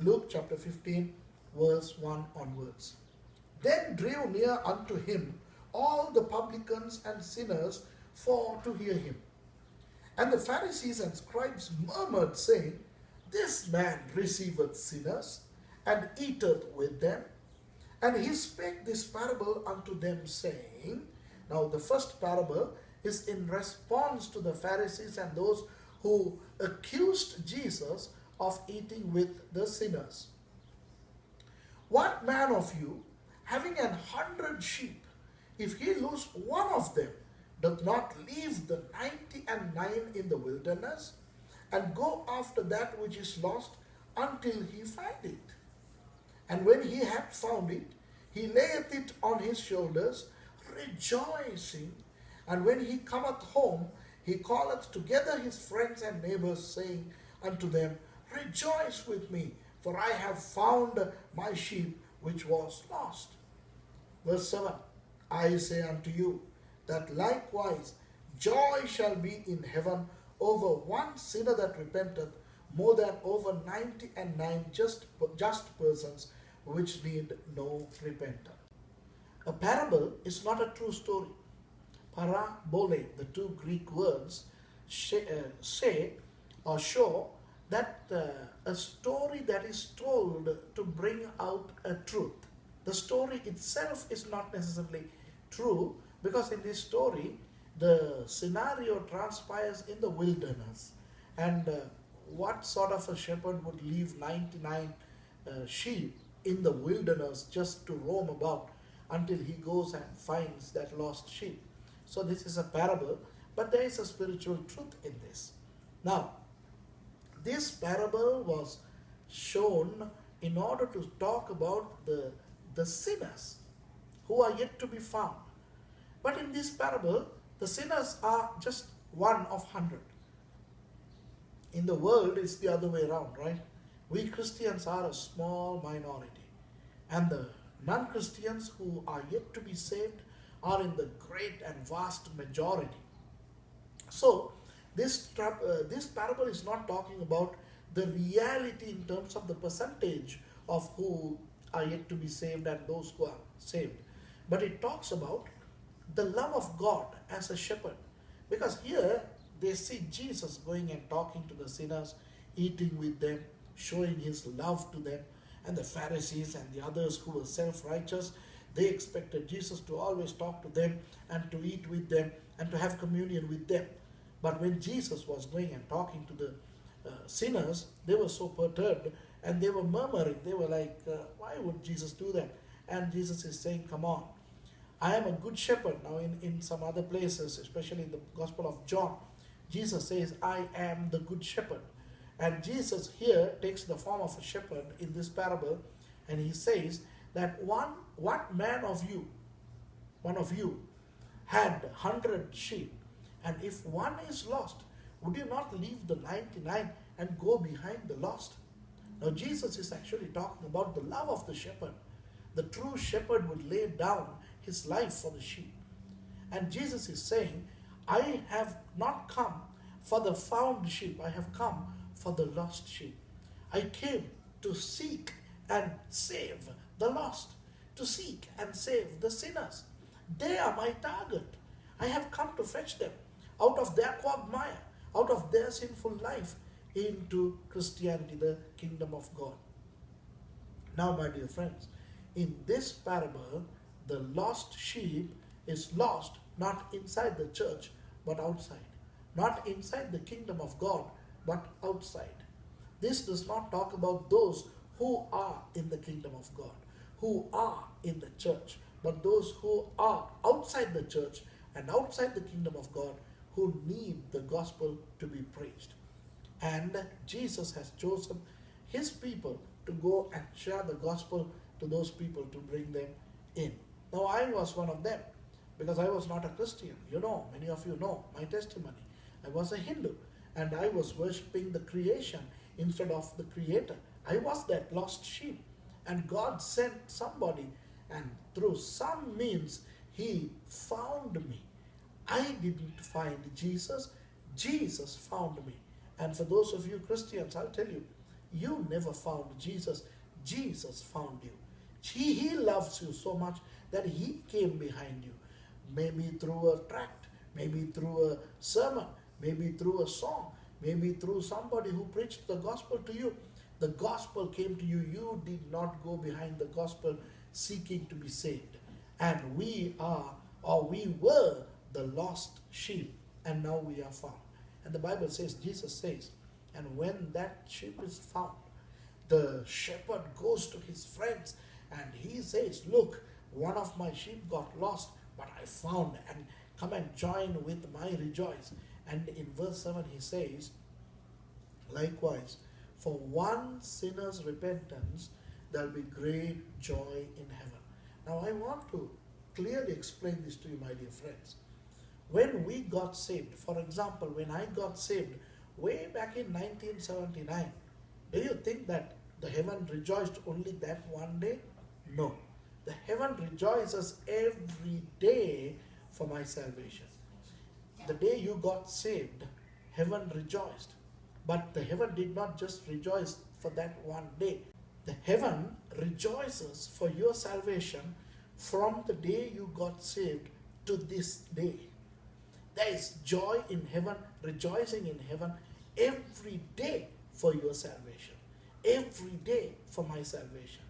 Luke chapter 15, verse 1 onwards. Then drew near unto him all the publicans and sinners for to hear him. And the Pharisees and scribes murmured, saying, This man receiveth sinners, and eateth with them. And he spake this parable unto them, saying, now the first parable is in response to the Pharisees and those who accused Jesus of eating with the sinners. What man of you, having 100 sheep, if he lose one of them, doth not leave the 99 in the wilderness, and go after that which is lost until he find it? And when he hath found it, he layeth it on his shoulders, rejoicing. And when he cometh home, he calleth together his friends and neighbors, saying unto them, Rejoice with me, for I have found my sheep which was lost. Verse 7, I say unto you, that likewise joy shall be in heaven over one sinner that repenteth, more than over 99 just persons which need no repentance. A parable is not a true story. Parabole, the two Greek words, say or show that a story that is told to bring out a truth. The story itself is not necessarily true, because in this story the scenario transpires in the wilderness, and what sort of a shepherd would leave 99 sheep in the wilderness just to roam about until he goes and finds that lost sheep? So this is a parable, but there is a spiritual truth in this. Now, this parable was shown in order to talk about the sinners who are yet to be found. But in this parable, the sinners are just one of 100. In the world, it's the other way around, right? We Christians are a small minority, and the non-Christians who are yet to be saved are in the great and vast majority. So, this parable is not talking about the reality in terms of the percentage of who are yet to be saved and those who are saved, but it talks about the love of God as a shepherd. Because here they see Jesus going and talking to the sinners, eating with them, showing his love to them. And the Pharisees and the others who were self-righteous, they expected Jesus to always talk to them and to eat with them and to have communion with them. But when Jesus was going and talking to the sinners, they were so perturbed and they were murmuring. They were like, why would Jesus do that? And Jesus is saying, come on, I am a good shepherd. Now in some other places, especially in the Gospel of John, Jesus says, I am the good shepherd. And Jesus here takes the form of a shepherd in this parable, and he says that what man of you, one of you, had 100 sheep, and if one is lost, would you not leave the 99 and go behind the lost? Now Jesus is actually talking about the love of the shepherd. The true shepherd would lay down his life for the sheep. And Jesus is saying, I have not come for the found sheep, I have come for the lost sheep. I came to seek and save the lost, to seek and save the sinners. They are my target. I have come to fetch them out of their quagmire, out of their sinful life, into Christianity, the kingdom of God. Now, my dear friends, in this parable, the lost sheep is lost not inside the church, but outside. Not inside the kingdom of God, but outside. This does not talk about those who are in the kingdom of God, who are in the church, but those who are outside the church and outside the kingdom of God, who need the gospel to be preached. And Jesus has chosen his people to go and share the gospel to those people, to bring them in. Now, I was one of them, because I was not a Christian. You know, many of you know my testimony. I was a Hindu, and I was worshipping the creation instead of the Creator. I was that lost sheep, and God sent somebody, and through some means he found me. I didn't find Jesus, Jesus found me. And for those of you Christians, I'll tell you, You never found Jesus. Jesus found you. He loves you so much that He came behind you. Maybe through a tract, maybe through a sermon, maybe through a song, maybe through somebody who preached the gospel to you. The gospel came to you. You did not go behind the gospel seeking to be saved. And we are, or we were, the lost sheep, and now we are found. And the Bible says, Jesus says, and when that sheep is found, the shepherd goes to his friends and he says, look, one of my sheep got lost, but I found, and come and join with my rejoice. And in verse 7 he says, likewise, for one sinner's repentance, there will be great joy in heaven. Now I want to clearly explain this to you, my dear friends. When we got saved, for example, when I got saved way back in 1979, do you think that the heaven rejoiced only that one day? No. The heaven rejoices every day for my salvation. The day you got saved, heaven rejoiced. But the heaven did not just rejoice for that one day. The heaven rejoices for your salvation from the day you got saved to this day. There is joy in heaven, rejoicing in heaven every day for your salvation. Every day for my salvation.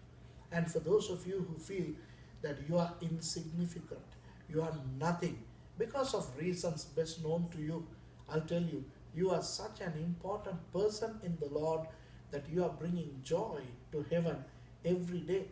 And for those of you who feel that you are insignificant, you are nothing, because of reasons best known to you, I'll tell you, you are such an important person in the Lord that you are bringing joy to heaven every day.